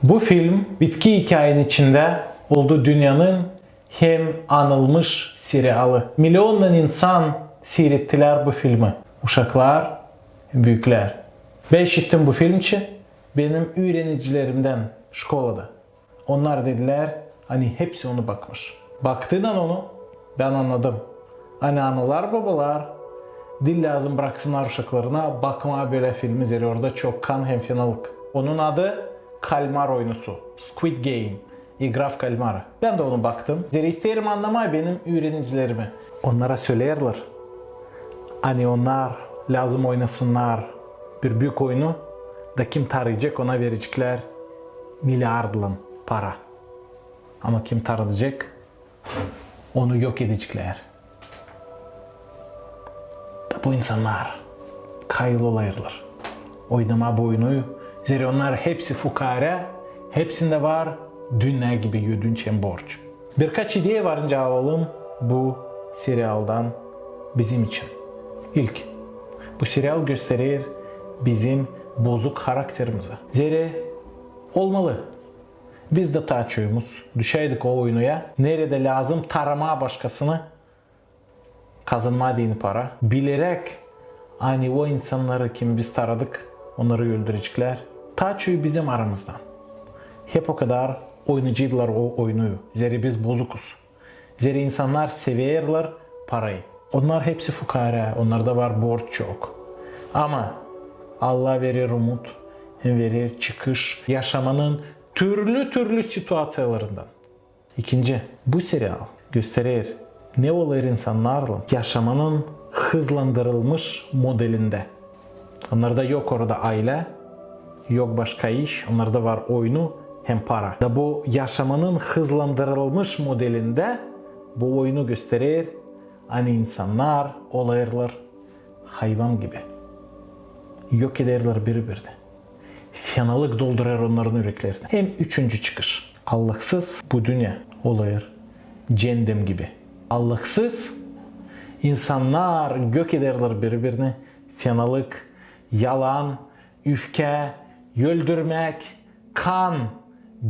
Bu film bitki hikayenin içinde olduğu dünyanın hem anılmış serialı. Milyonlar insan seyrettiler bu filmi. Uşaklar, büyükler. Ben işittim bu film için benim öğrenicilerimden şkolada. Onlar dediler hani hepsi onu bakmış. Baktığından onu ben anladım. Hani analar babalar dil lazım bıraksınlar uşaklarına bakma böyle film izleri orada çok kan hem fenalık. Onun adı Kalmar oyunusu. Squid Game. İgraf kalmara. Ben de onu baktım. Zira isterim anlamayı benim öğrenicilerimi. Onlara söylerler. Hani onlar lazım oynasınlar bir büyük oyunu da kim tarayacak ona verecekler milyardan para. Ama kim tarayacak onu yok edecekler. Bu insanlar kayıl olayırlar. Oynama bu oyunu. Zira onlar hepsi fukara, hepsinde var dünya gibi ödünç hem borç. Birkaç ideye varınca alalım bu serialdan bizim için. İlk, bu serial gösterir bizim bozuk karakterimizi. Zira olmalı. Biz de taçıyoruz, düşeydik o oyunuya. Nerede lazım tarama başkasını kazanma dini para. Bilerek hani o insanları kim biz taradık onları öldürecekler. Taçıyor bizim aramızdan. Hep o kadar oynayıcılar o oyunu. Zira biz bozukuz. Zira insanlar severler parayı. Onlar hepsi fukara. Onlarda var borç çok. Ama Allah verir umut, verir çıkış yaşamanın türlü situasyonlarından. İkinci, bu serial gösterir ne olur insanlarla yaşamanın hızlandırılmış modelinde. Onlarda yok orada aile, yok başka iş, onlarda var oyunu hem para. Da bu yaşamanın hızlandırılmış modelinde bu oyunu gösterir. Hani insanlar olayırlar hayvan gibi. Yok ederler birbirini. Fenalık doldurur onların yüreklerini. Hem üçüncü çıkış. Allahsız bu dünya olayır cehennem gibi. Allahsız insanlar gök ederler birbirini. Fenalık, yalan, öfke, öldürmek, kan,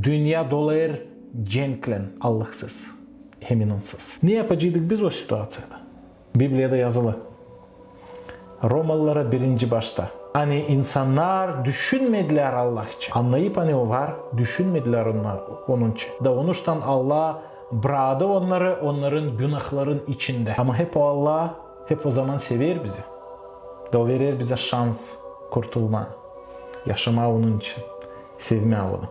dünya dolayır cenklen Allahsız, hem inansız. Ne yapacaktık biz o situasyada? Biblia'da yazılı. Romalılara 1. başta. Hani insanlar düşünmediler Allah için. Anlayıp hani o var, düşünmediler onlar onun için. Da onuştan Allah bıraktı onları onların günahların içinde. Ama hep o Allah hep o zaman sever bizi. Da o verir bize şans, kurtulma, yaşama onun için, sevme onu.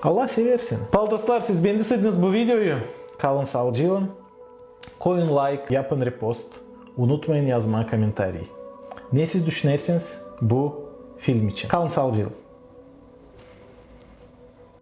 Allah sever seni. Dostlar siz beğendiyseniz bu videoyu kalın sağlıcıyla. Koyun like, yapın repost. Unutmayın yazma komentarı. Ne siz düşünürsünüz bu film için. Kalın sağlıcıyla.